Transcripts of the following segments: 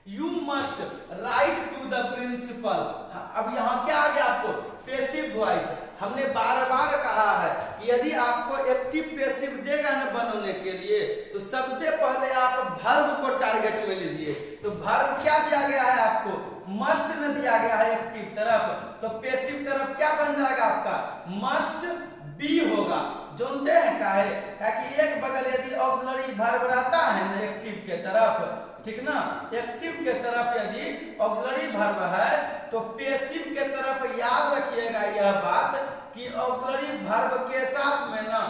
You must write to the principal. अब यहाँ क्या आ गया आपको, पैसिव वॉइस। हमने बार बार कहा है कि यदि आपको एक्टिव पैसिव देगा ना बनने के लिए, तो सबसे पहले आप वर्ब को टारगेट में लीजिए। तो वर्ब क्या दिया गया है आपको, मस्ट न दिया गया है एक्टिव तरफ, तो पैसिव तरफ क्या बन जाएगा आपका, मस्ट बी होगा। जानते हैं क्या है, कि एक बगल यदि ऑक्सिलरी वर्ब रहता है ना एक्टिव के तरफ, ठीक ना, एक्टिव के तरफ यदि ऑक्सिलरी वर्ब है, तो पैसिव के तरफ याद रखिएगा यह बात कि ऑक्सिलरी वर्ब के साथ में ना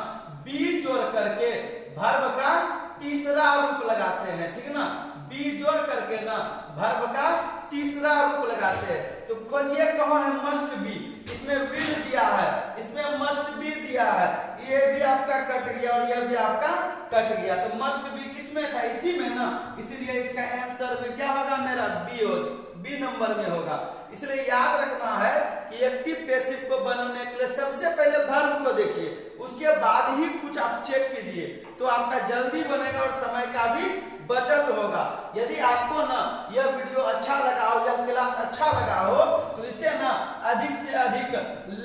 बी जोड़ करके वर्ब का तीसरा रूप लगाते हैं, ठीक ना, बी जोड़ करके ना वर्ब का तीसरा रूप लगाते हैं। तो खोजिए कहाँ है मस्ट बी, इसमें विल दिया है, इसमें मस्ट बी दिया है, ये भी आपका कट गया और यह भी आपका कट गया, तो मस्ट बी किसमें था, इसी में ना, इसीलिए इसका आंसर में क्या होगा मेरा, बी हो, बी नंबर में होगा। इसलिए याद रखना है कि एक्टिव पैसिव को बनाने के लिए सबसे पहले वर्ब को देखिए, उसके बाद ही कुछ आप चेक कीजिए, तो आपका जल्दी बनेगा और समय का भी बचत होगा। यदि आपको ना यह वीडियो अच्छा लगा हो, यह क्लास अच्छा लगा हो, तो इसे ना अधिक से अधिक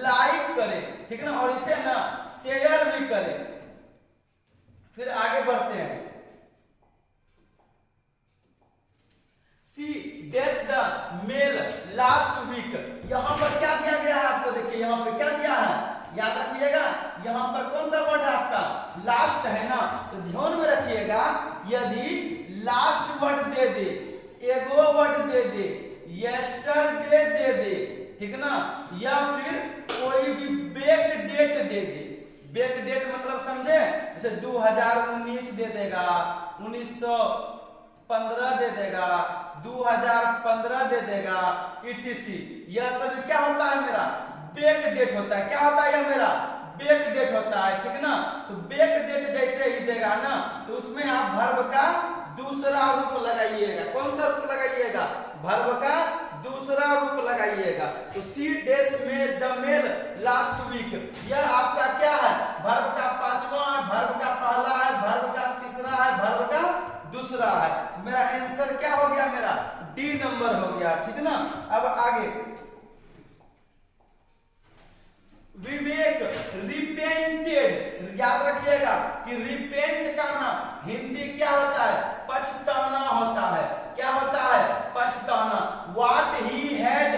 लाइक करें, ठीक ना, और इसे ना शेयर भी करें। फिर आगे बढ़ते हैं। C dash the mail last week, यहां पर क्या दिया गया है आपको, देखिए यहां पे क्या दिया है, याद रखिएगा, यहां पर कौन सा वर्ड है आपका, लास्ट है ना, तो ध्यान में रखिएगा, यदि लास्ट वर्ड दे दे, एगो वर्ड दे दे, यस्टरडे दे दे, ठीक ना, या फिर कोई भी बेक डेट दे दे, बेक डेट मतलब समझे, जैसे 2019 दे देगा, 1915 दे देगा, 2015 दे देगा, etc, यह सब क्या होता है मेरा, बेक डेट होता है। क्या होता है यह मेरा, बेक डेट होता है, ठीक ना, तो बेक डेट जैसे ही देगा ना, तो उसमें आप वर्ब का दूसरा रूप लगाइएगा। कौन सा रूप लगाइएगा, वर्ब का दूसरा रूप लगाइएगा। तो सी डैश में द मेल लास्ट वीक, यह आपका क्या है, वर्ब का पांचवा है, वर्ब का पहला है, वर्ब का तीसरा है, वर्ब का दूसरा है। तो मेरा आंसर क्या हो गया, मेरा डी नंबर हो गया, ठीक ना। अब आगे, विवेक रिपेंटेड, याद रखिएगा कि रिपेंट का ना हिंदी क्या होता है, पछताना होता है। क्या होता है, पछताना। व्हाट ही हैड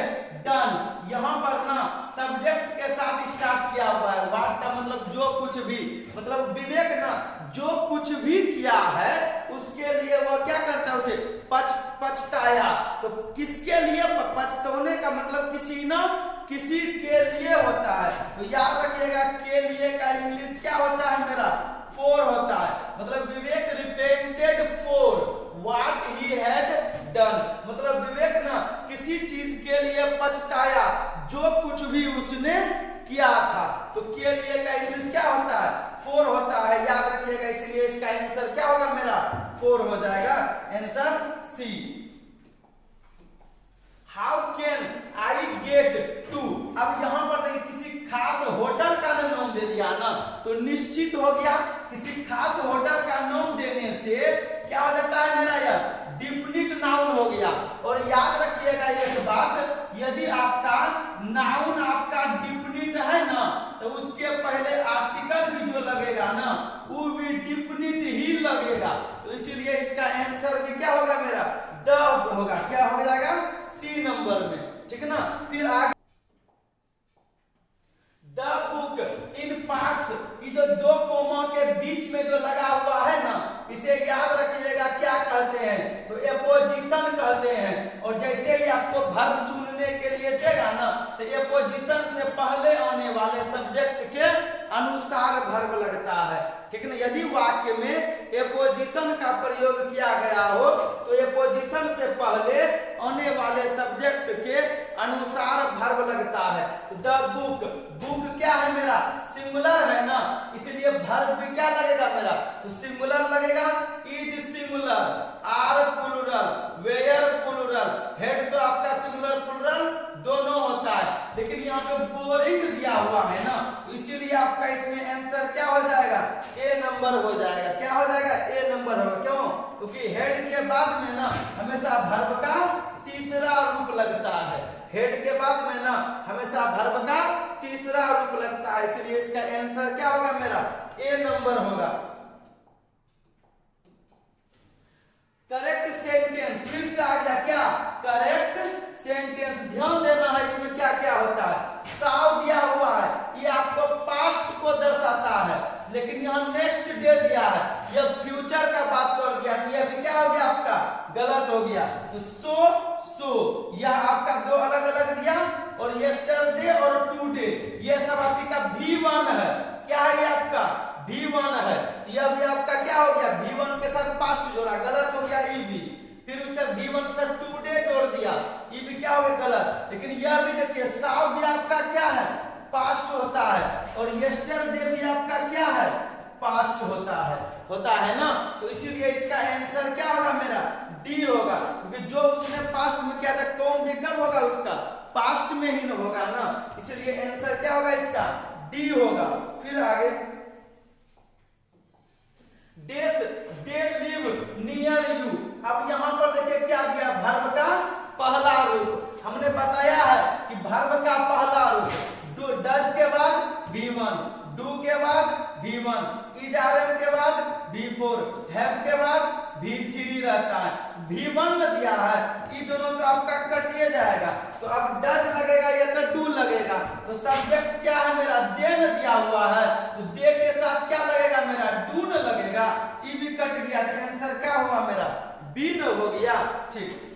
डन, यहां पर ना सब्जेक्ट के साथ स्टार्ट किया हुआ है, व्हाट का मतलब जो कुछ भी, मतलब विवेक ना जो कुछ भी किया है उसके लिए वो क्या करता है, उसे पछताया। तो किसके लिए, पछताने का मतलब किसी ना किसी के लिए होता है। तो याद रखिएगा के लिए का इंग्लिश क्या होता है मेरा, फॉर होता है। मतलब Vivek repented for what he had done, मतलब विवेक ना किसी चीज के लिए पछताया जो कुछ भी उसने किया था। तो के लिए का इंग्लिश क्या होता है, फॉर होता है, याद रखिएगा। इसलिए इसका आंसर क्या होगा मेरा, फॉर हो जाएगा, answer C. How can I get to, अब यहां पर देखिए किसी खास होटल का नाम दे दिया ना, तो निश्चित हो गया किसी खास होटल का नाम देने से क्या हो जाता है मेरा, यह डिफिनिट नाउन हो गया। और याद रखिएगा एक बात, यदि आपका नाउन आपका डिफिनिट है ना, तो उसके पहले आर्टिकल भी जो लगेगा ना वो भी डिफिनिट ही लगेगा। तो इसीलिए इसका आंसर भी क्या होगा मेरा, द होगा। क्या हो जाएगा, सी नंबर में, ठीक है ना। फिर आगे, द बुक इन पार्ट्स, ये जो दो कोमा के बीच में जो लगा हुआ है ना, इसे याद रखिएगा क्या कहते हैं, तो एपोजिशन कहते हैं। और जैसे ही आपको वर्ब चुनने के लिए देगा ना, तो एपोजिशन से पहले आने वाले सब्जेक्ट के अनुसार वर्ब लगता है, ठीक ना। यदि वाक्य में एपोजिशन का प्रयोग किया गया हो, तो एपोजिशन से पहले आने वाले सब्जेक्ट के अनुसार वर्ब लगता है। द बुक, बुक क्या है मेरा, सिंगुलर है ना, इसलिए वर्ब भी क्या लगेगा मेरा, तो सिंगुलर लगेगा। Is singular, are plural, were plural, head तो आपका सिंगुलर प्लुरल दोनों होता है, लेकिन यहाँ पे बोरिंग दिया हुआ है ना, तो इसीलिए आपका इसमें आंसर क्या हो जाएगा, ए नंबर हो जाएगा। क्या हो जाएगा, ए नंबर होगा। क्यों, क्योंकि हेड के बाद में ना हमेशा वर्ब का हेड के बाद में ना हमेशा वर्ब का तीसरा रूप लगता है, इसलिए इसका आंसर क्या होगा मेरा ए नंबर होगा। करेक्ट सेंटेंस, फिर से आ गया क्या करेक्ट सेंटेंस। ध्यान देना है इसमें क्या क्या होता है। साव दिया हुआ है, ये आपको पास्ट को दर्शाता है, लेकिन यहाँ नेक्स्ट डे दिया है, यह फ्यूचर का बात कर दिया, तो यह भी क्या हो गया आपका गलत हो गया। तो सो यह आपका दो अलग अलग दिया, और यस्टरडे और टुडे ये सब आपकी का V1 है। क्या है ये आपका V1 है, तो यह भी आपका क्या हो गया V1 के साथ पास्ट जोड़ा, गलत हो गया ई भी। फिर उसके V1 के साथ टुडे जोड़ दिया, ये भी क्या हो गया गलत। लेकिन यह भी देखिए साव भी आपका क्या है पास्ट होता है, और यस्टरडे भी आपका क्या है पास्ट होता है ना। तो इसीलिए इसका आंसर क्या होगा मेरा डी होगा, क्योंकि जो उसने पास्ट में किया था कौन भी कब होगा उसका पास्ट में ही न होगा ना, इसलिए आंसर क्या होगा इसका डी होगा। फिर आगे दे लिव नियर यू। अब यहाँ पर देखिए क्या दिया वर्ब का पहला रूप। हमने बताया है कि वर्ब का पहला रूप डज के बाद V1, डू के बाद V1, इज आरएम के बाद V4, हैव के बाद V3 रहता है। V1 दिया है, ये दोनों तो आपका कटिए जाएगा, तो अब डज लगेगा या तो डू लगेगा। तो सब्जेक्ट क्या है मेरा देन दिया हुआ है, तो दे के साथ क्या लगेगा मेरा डू न लगेगा, ये भी कट गया, तो आंसर क्या हुआ मेरा बी न हो गया। ठीक,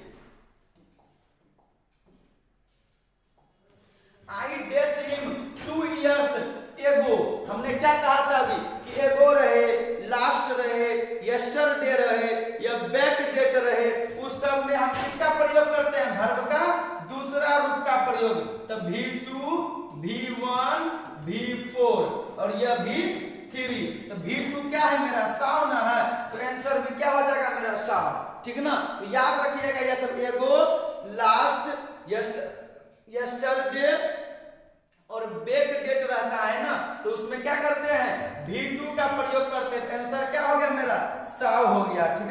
आई डेस हिम 2 years ago। हमने क्या कहा था अभी कि एगो रहे, लास्ट रहे, यस्टरडे रहे या बैक डेट रहे, उस सब में हम किसका प्रयोग करते हैं वर्ब का दूसरा रूप का प्रयोग। तो V2 V1 V4 और यह V3, तो V2 क्या है मेरा साव ना है, तो आंसर भी क्या हो जाएगा मेरा साव। ठीक ना, तो याद रखिएगा यह सब एगो, लास्ट, यस्टरडे और बैक डेट रहता है ना, तो उसमें क्या करते हैं V2 का प्रयोग करते हैं, आंसर क्या हो गया मेरा साव हो गया। ठीक।